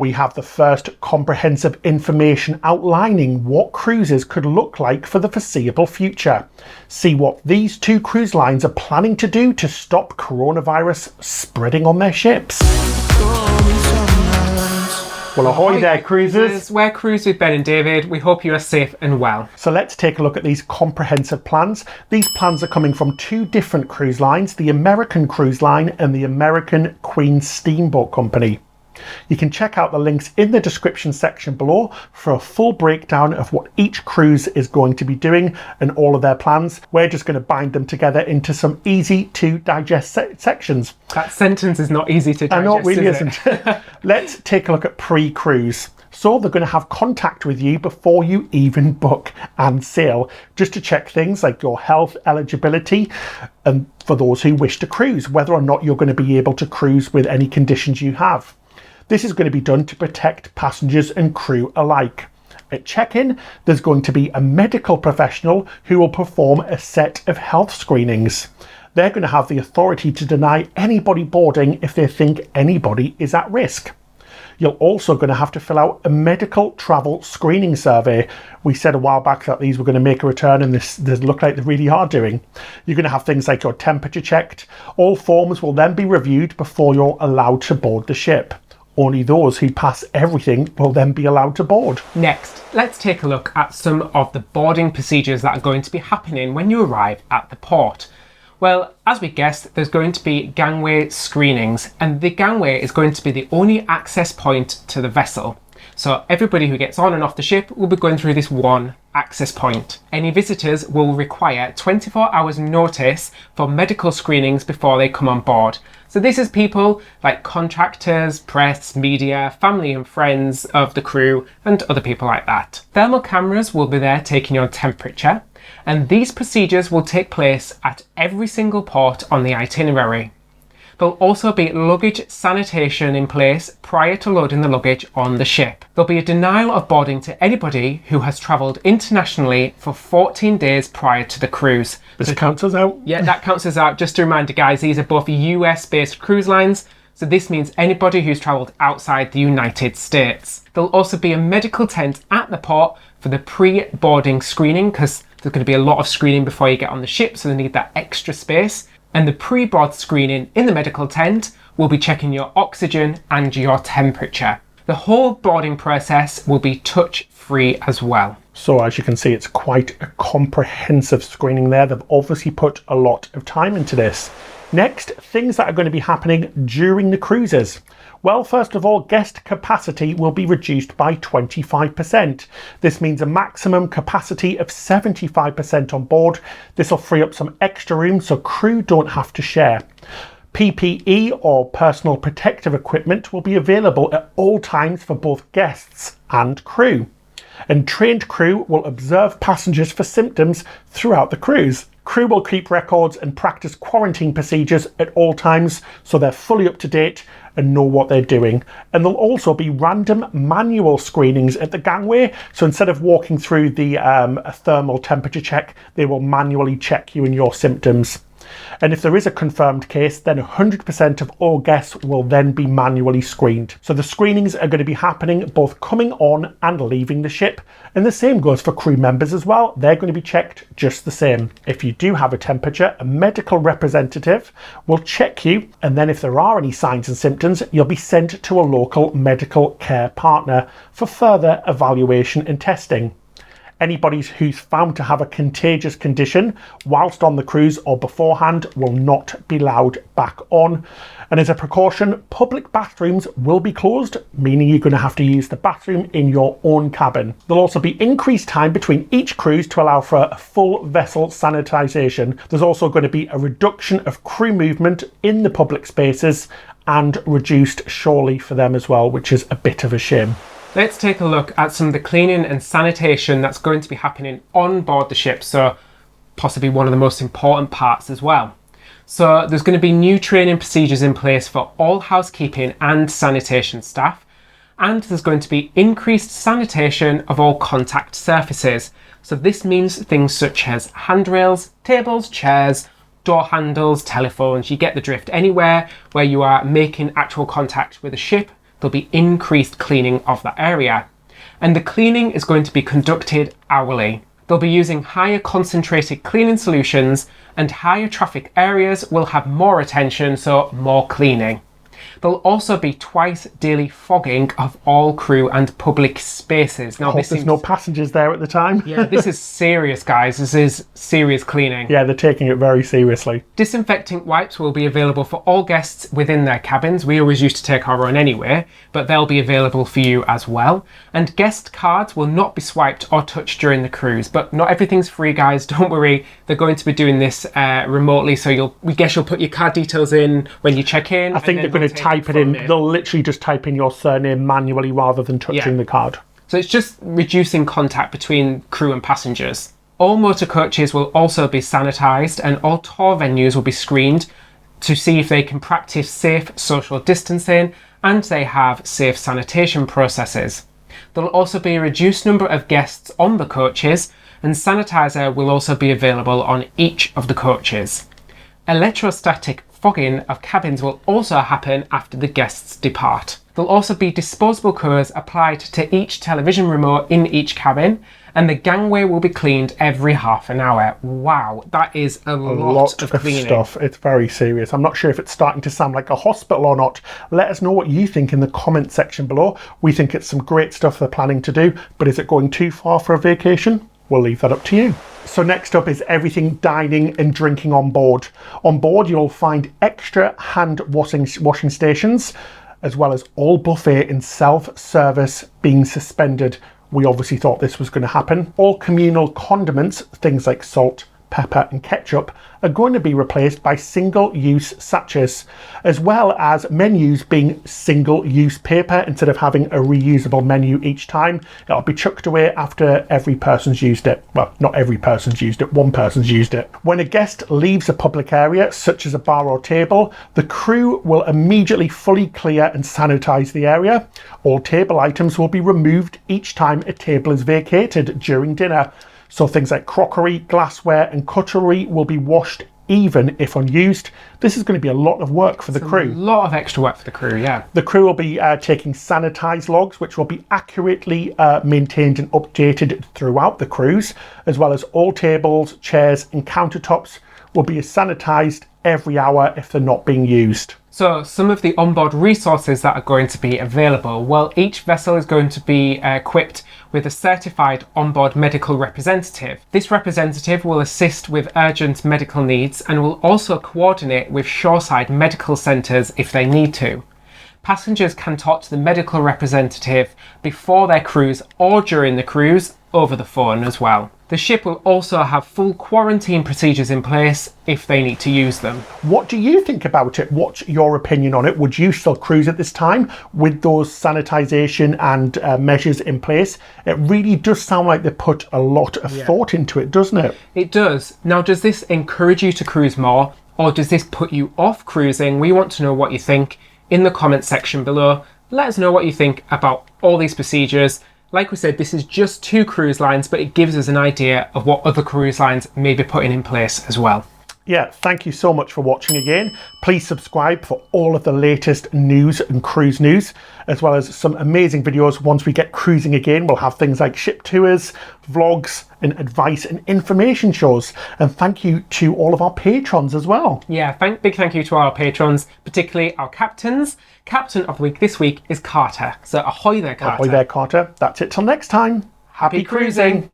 We have the first comprehensive information outlining what cruises could look like for the foreseeable future. See what these two cruise lines are planning to do to stop coronavirus spreading on their ships. Well, ahoy there, cruisers. We're Cruise with Ben and David. We hope you are safe and well. So let's take a look at these comprehensive plans. These plans are coming from two different cruise lines, the American Cruise Line and the American Queen Steamboat Company. You can check out the links in the description section below for a full breakdown of what each cruise is going to be doing and all of their plans. We're just going to bind them together into some easy to digest sections. That sentence is not easy to digest, I know, it really isn't. It? Let's take a look at pre-cruise. So they're going to have contact with you before you even book and sail, just to check things like your health, eligibility, and for those who wish to cruise, whether or not you're going to be able to cruise with any conditions you have. This is going to be done to protect passengers and crew alike. At check-in, there's going to be a medical professional who will perform a set of health screenings. They're going to have the authority to deny anybody boarding if they think anybody is at risk. You're also going to have to fill out a medical travel screening survey. We said a while back that these were going to make a return, and this look like they really are doing. You're going to have things like your temperature checked. All forms will then be reviewed before you're allowed to board the ship. Only those who pass everything will then be allowed to board. Next, let's take a look at some of the boarding procedures that are going to be happening when you arrive at the port. Well, as we guessed, there's going to be gangway screenings, and the gangway is going to be the only access point to the vessel. So everybody who gets on and off the ship will be going through this one access point. Any visitors will require 24 hours notice for medical screenings before they come on board. So this is people like contractors, press, media, family and friends of the crew, and other people like that. Thermal cameras will be there taking your temperature, and these procedures will take place at every single port on the itinerary. There'll also be luggage sanitation in place prior to loading the luggage on the ship. There'll be a denial of boarding to anybody who has travelled internationally for 14 days prior to the cruise. This counts us out. Yeah, that counts us out. Just a reminder, guys, these are both US-based cruise lines, so this means anybody who's travelled outside the United States. There'll also be a medical tent at the port for the pre-boarding screening, because there's going to be a lot of screening before you get on the ship, so they need that extra space. And the pre-board screening in the medical tent will be checking your oxygen and your temperature. The whole boarding process will be touch-free as well. So as you can see, it's quite a comprehensive screening there. They've obviously put a lot of time into this. Next, things that are going to be happening during the cruises. Well, first of all, guest capacity will be reduced by 25%. This means a maximum capacity of 75% on board. This will free up some extra room so crew don't have to share. PPE or personal protective equipment will be available at all times for both guests and crew. And trained crew will observe passengers for symptoms throughout the cruise. Crew will keep records and practice quarantine procedures at all times so they're fully up to date and know what they're doing. And there'll also be random manual screenings at the gangway. So instead of walking through the thermal temperature check, they will manually check you and your symptoms. And if there is a confirmed case, then 100% of all guests will then be manually screened. So the screenings are going to be happening both coming on and leaving the ship. And the same goes for crew members as well. They're going to be checked just the same. If you do have a temperature, a medical representative will check you. And then if there are any signs and symptoms, you'll be sent to a local medical care partner for further evaluation and testing. Anybody who's found to have a contagious condition whilst on the cruise or beforehand will not be allowed back on. And as a precaution, public bathrooms will be closed, meaning you're going to have to use the bathroom in your own cabin. There'll also be increased time between each cruise to allow for a full vessel sanitisation. There's also going to be a reduction of crew movement in the public spaces and reduced shore leave for them as well, which is a bit of a shame. Let's take a look at some of the cleaning and sanitation that's going to be happening on board the ship, so possibly one of the most important parts as well. So there's going to be new training procedures in place for all housekeeping and sanitation staff, and there's going to be increased sanitation of all contact surfaces. So this means things such as handrails, tables, chairs, door handles, telephones, you get the drift. Anywhere where you are making actual contact with a ship, there'll be increased cleaning of that area. And the cleaning is going to be conducted hourly. They'll be using higher concentrated cleaning solutions, and higher traffic areas will have more attention, so more cleaning. There'll also be twice daily fogging of all crew and public spaces. Now, There's no passengers there at the time. Yeah, this is serious, guys. This is serious cleaning. Yeah, they're taking it very seriously. Disinfecting wipes will be available for all guests within their cabins. We always used to take our own anyway, but they'll be available for you as well. And guest cards will not be swiped or touched during the cruise, but not everything's free, guys. Don't worry. They're going to be doing this remotely, so we guess you'll put your card details in when you check in. I think they're going to type it in. They'll literally just type in your surname manually rather than touching the card. So it's just reducing contact between crew and passengers. All motor coaches will also be sanitised, and all tour venues will be screened to see if they can practice safe social distancing and they have safe sanitation processes. There'll also be a reduced number of guests on the coaches, and sanitiser will also be available on each of the coaches. Electrostatic fogging of cabins will also happen after the guests depart. There'll also be disposable covers applied to each television remote in each cabin, and the gangway will be cleaned every half an hour. Wow, that is a lot of cleaning. Stuff. It's very serious. I'm not sure if it's starting to sound like a hospital or not. Let us know what you think in the comment section below. We think it's some great stuff they're planning to do, but is it going too far for a vacation? We'll leave that up to you. So next up is everything dining and drinking on board. On board, you'll find extra hand washing stations, as well as all buffet and self-service being suspended. We obviously thought this was going to happen. All communal condiments, things like salt, pepper and ketchup, are going to be replaced by single-use sachets, as well as menus being single-use paper instead of having a reusable menu each time. It'll be chucked away after every person's used it. Well, not every person's used it, one person's used it. When a guest leaves a public area, such as a bar or table, the crew will immediately fully clear and sanitize the area. All table items will be removed each time a table is vacated during dinner. So things like crockery, glassware and cutlery will be washed even if unused. This is going to be a lot of work for the crew. A lot of extra work for the crew, yeah. The crew will be taking sanitised logs, which will be accurately maintained and updated throughout the cruise, as well as all tables, chairs and countertops will be sanitised every hour if they're not being used. So some of the onboard resources that are going to be available, well, each vessel is going to be equipped with a certified onboard medical representative. This representative will assist with urgent medical needs and will also coordinate with shoreside medical centres if they need to. Passengers can talk to the medical representative before their cruise or during the cruise over the phone as well. The ship will also have full quarantine procedures in place if they need to use them. What do you think about it? What's your opinion on it? Would you still cruise at this time with those sanitisation and measures in place? It really does sound like they put a lot of thought into it, doesn't it? It does. Now, does this encourage you to cruise more, or does this put you off cruising? We want to know what you think in the comment section below. Let us know what you think about all these procedures. Like we said, this is just 2 cruise lines, but it gives us an idea of what other cruise lines may be putting in place as well. Yeah, thank you so much for watching again. Please subscribe for all of the latest news and cruise news, as well as some amazing videos. Once we get cruising again, we'll have things like ship tours, vlogs, and advice and information shows. And thank you to all of our patrons as well. Yeah, big thank you to our patrons, particularly our captains. Captain of the week this week is Carter. So ahoy there, Carter. Ahoy there, Carter. That's it till next time. Happy cruising.